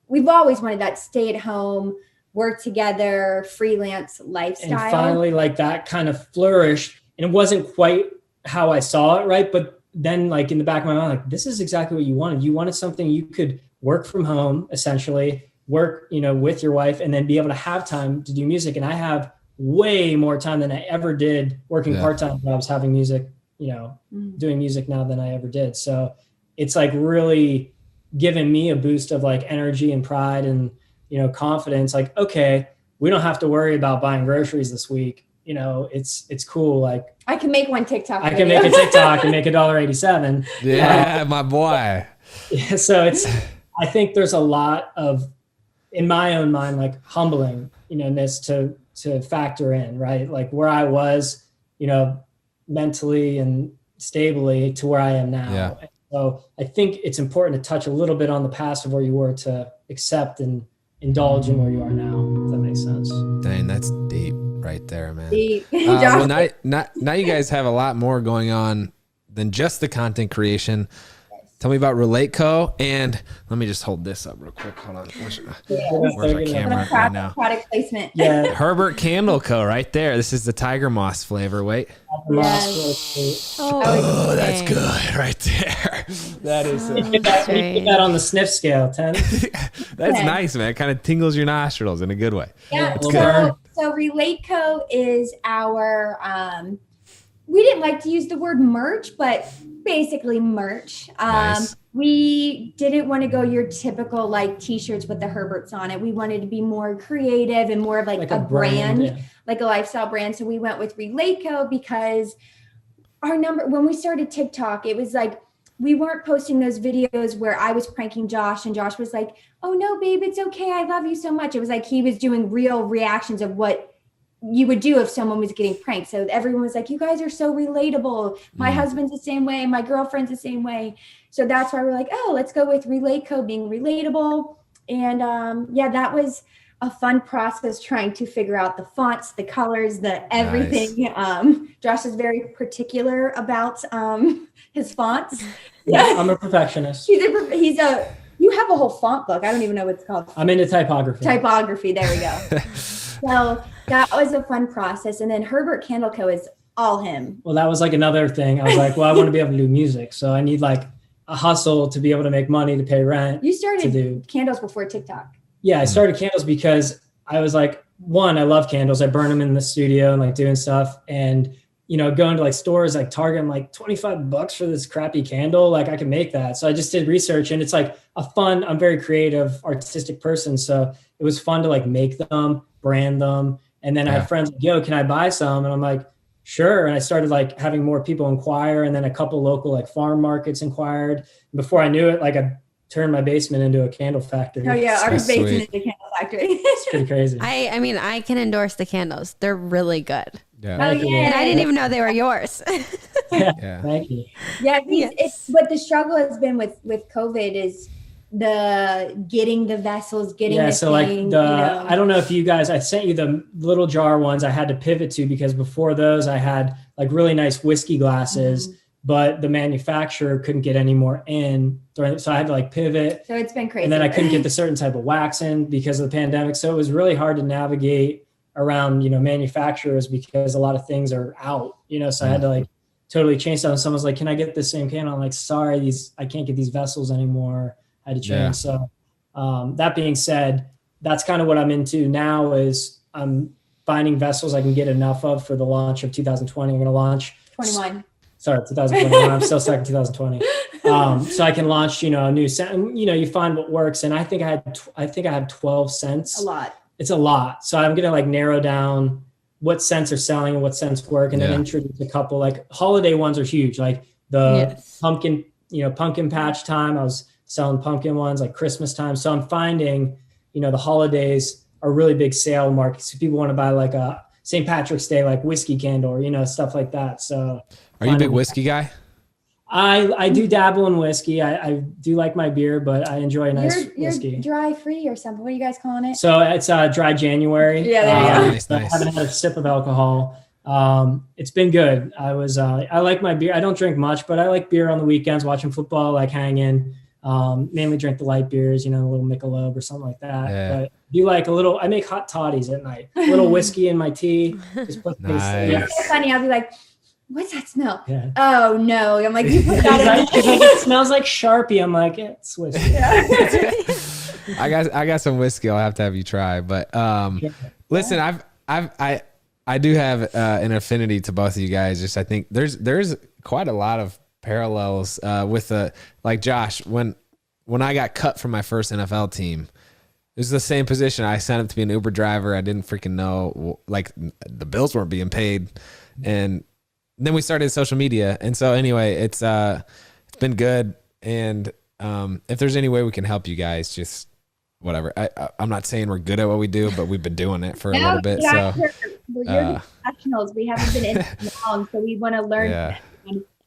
We've always wanted that stay at home, work together, freelance lifestyle. And finally, like that kind of flourished. And it wasn't quite how I saw it, right? But then like in the back of my mind, like, this is exactly what you wanted. You wanted something you could work from home, essentially, work, with your wife, and then be able to have time to do music. And I have way more time than I ever did working part-time jobs, having music, doing music now than I ever did. So it's like really given me a boost of like energy and pride and, confidence. Like, okay, we don't have to worry about buying groceries this week. It's cool. Like I can make one TikTok. I can make a TikTok and make $1.87. Yeah, my boy. Yeah, so I think there's a lot of, in my own mind, like humbling, in this to factor in, right? Like where I was, mentally and stably to where I am now. Yeah. So I think it's important to touch a little bit on the past of where you were to accept and indulge in where you are now, if that makes sense. Dang, that's deep right there, man. Deep. Well, now you guys have a lot more going on than just the content creation. Tell me about Relate Co. And let me just hold this up real quick. Hold on. Where's my camera right now? Product placement. Yeah. Herbert Candle Co. right there. This is the Tiger Moss flavor. Wait. Oh, that's good right there. That is. Put that on the sniff scale, 10. That's nice, man. It kind of tingles your nostrils in a good way. Yeah. It's good. So Relate Co. is our. We didn't like to use the word merch, but basically merch. Nice. We didn't want to go your typical like t-shirts with the Herberts on it. We wanted to be more creative and more of like a brand, like a lifestyle brand. So we went with Relate Co. because when we started TikTok, it was like, we weren't posting those videos where I was pranking Josh and Josh was like, oh no, babe, it's okay. I love you so much. It was like, he was doing real reactions of what you would do if someone was getting pranked. So everyone was like, you guys are so relatable. My husband's the same way. My girlfriend's the same way. So that's why we're like, oh, let's go with Relate Co. being relatable. And that was a fun process trying to figure out the fonts, the colors, the everything. Nice. Josh is very particular about his fonts. Yeah, I'm a perfectionist. You have a whole font book. I don't even know what it's called. I'm into typography. There we go. So that was a fun process. And then Herbert Candle Co. is all him. Well, that was like another thing. I was like, well, I want to be able to do music. So I need like a hustle to be able to make money to pay rent. You started candles before TikTok. Yeah, I started candles because I was like, one, I love candles. I burn them in the studio and like doing stuff. And, going to like stores like Target, I'm like $25 for this crappy candle. Like I can make that. So I just did research and it's like I'm very creative, artistic person. So it was fun to like make them, brand them. And then I had friends like, yo, can I buy some? And I'm like, sure. And I started like having more people inquire. And then a couple local like farm markets inquired. And before I knew it, like I turned my basement into a candle factory. Oh yeah. Our basement is a candle factory. It's pretty crazy. I mean, I can endorse the candles. They're really good. Yeah. Oh, yeah. And I didn't even know they were yours. Yeah. Thank you. Yeah. But the struggle has been with COVID is the getting the vessels, getting the so thing, like I don't know if you guys, I sent you the little jar ones I had to pivot to because before those I had like really nice whiskey glasses, but the manufacturer couldn't get any more in. So I had to like pivot. So it's been crazy. And then I couldn't get the certain type of wax in because of the pandemic. So it was really hard to navigate around, manufacturers because a lot of things are out, so I had to like totally change stuff. And someone's like, can I get the same candle? I'm like, sorry, I can't get these vessels anymore. I had to change. Yeah. So that being said, that's kind of what I'm into now is I'm finding vessels I can get enough of for the launch of 2020. I'm going to launch 2021. I'm still stuck in 2020. So I can launch, a new scent, you find what works. And I think I have 12 scents. A lot. It's a lot. So I'm going to like narrow down what scents are selling and what scents work. And then introduce a couple, like holiday ones are huge. Like the pumpkin, pumpkin patch time. I was selling pumpkin ones like Christmas time. So I'm finding, the holidays are really big sale markets. So people want to buy like a St. Patrick's Day, like whiskey candle or, stuff like that. So are you a big whiskey guy? I do dabble in whiskey. I do like my beer, but I enjoy a nice whiskey. You're dry free or something. What are you guys calling it? So it's dry January. Yeah, there you go. Nice. I haven't had a sip of alcohol. It's been good. I like my beer. I don't drink much, but I like beer on the weekends, watching football, like hanging. Mainly drink the light beers, a little Michelob or something like that. Yeah. But do like I make hot toddies at night. A little whiskey in my tea. Just put Nice. It's so funny. I'll be like, what's that smell? Yeah. Oh no. I'm like, you put She's that like, in. it smells like Sharpie. I'm like, it's whiskey. I got some whiskey. I'll have to have you try. But listen, I do have an affinity to both of you guys. Just I think there's quite a lot of parallels with like Josh. When I got cut from my first NFL team, it was the same position. I signed up to be an Uber driver. I didn't freaking know, like, the bills weren't being paid, and then we started social media. And so anyway, it's been good. And if there's any way we can help you guys, just whatever. I'm not saying we're good at what we do, but we've been doing it for a little bit. So You're the professionals. We haven't been in it long, so we want to learn. Yeah.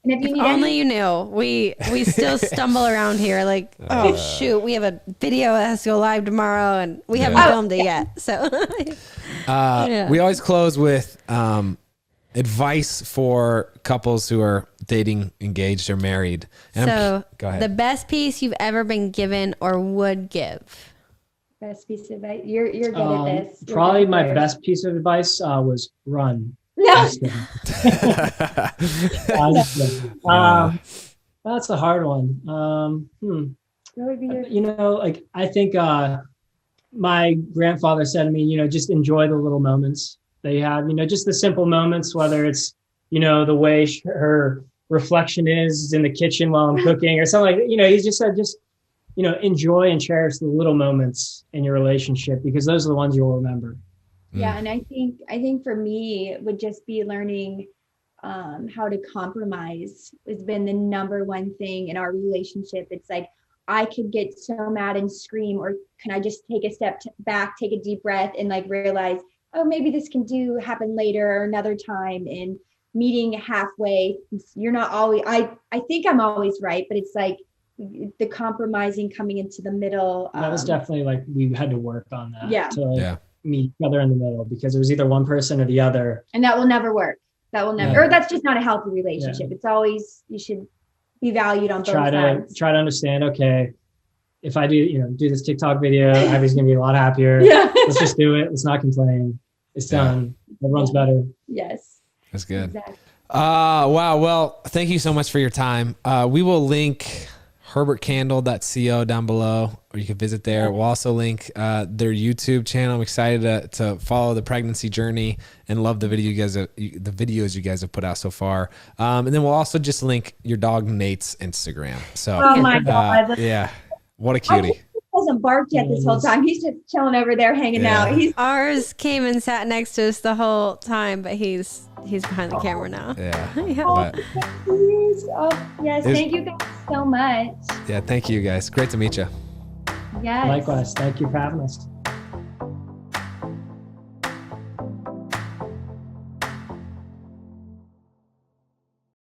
And if you need Only you knew. We still stumble around here like, oh shoot, we have a video that has to go live tomorrow, and we haven't filmed it yet. So we always close with advice for couples who are dating, engaged, or married. And so go ahead. The best piece you've ever been given or would give. best piece of advice. You're good at this. You're Probably good my at best piece of advice was run. No. Just kidding. That's a hard one. What would be your Like, I think my grandfather said to me, just enjoy the little moments that you have, just the simple moments, whether it's, the way her reflection is in the kitchen while I'm cooking or something like that. He just said, enjoy and cherish the little moments in your relationship, because those are the ones you'll remember. Yeah, and I think for me it would just be learning how to compromise has been the number one thing in our relationship. It's like I could get so mad and scream, or can I just take a step back, take a deep breath, and like realize, oh, maybe this can happen later or another time. And meeting halfway. You're not always. I think I'm always right, but it's like the compromising, coming into the middle. That was definitely like we had to work on that. Yeah. To meet each other in the middle, because it was either one person or the other. And that will never work. That will never, or that's just not a healthy relationship. Yeah. It's always, you should be valued on both sides. Try to understand, okay, if I do this TikTok video, Abby's going to be a lot happier. Yeah. Let's just do it. Let's not complain. It's done. Everyone's better. Yes. That's good. Exactly. Wow. Well, thank you so much for your time. We will link herbertcandle.co down below, or you can visit there. We'll also link their YouTube channel. I'm excited to follow the pregnancy journey and love the videos you guys have put out so far. And then we'll also just link your dog Nate's Instagram. So, oh my God. Yeah. What a cutie. He hasn't barked yet this whole time. He's just chilling over there hanging out. Ours came and sat next to us the whole time, but he's behind the camera now. Yeah. Yes. Thank you guys so much. Yeah. Thank you guys. Great to meet you. Yes. Likewise. Thank you for having us.